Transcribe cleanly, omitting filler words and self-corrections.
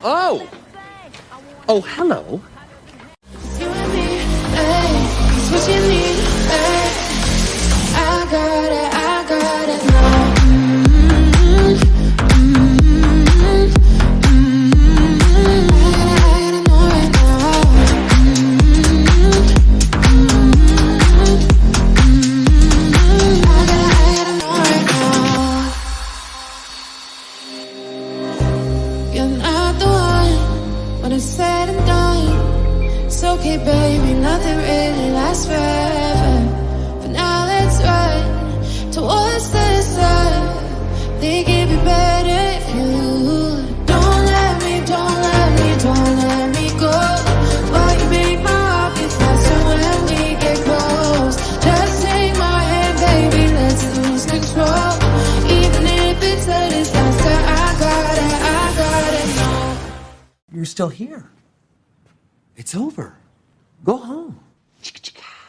Oh! Oh, hello. You and me, hey, it's what you need, hey. I got it now. I gotta know right now. I gotta know right now. You're not the one when it's said and done. It's okay, baby, nothing really lasts forever. For now, let's run towards the sun. Think it'd be better if you don't let me go. Why you make my heart beat faster when we get close? Just take my hand, baby, let's lose control. Even if it's a disaster, I got it, no. You're still here. It's over. Go home.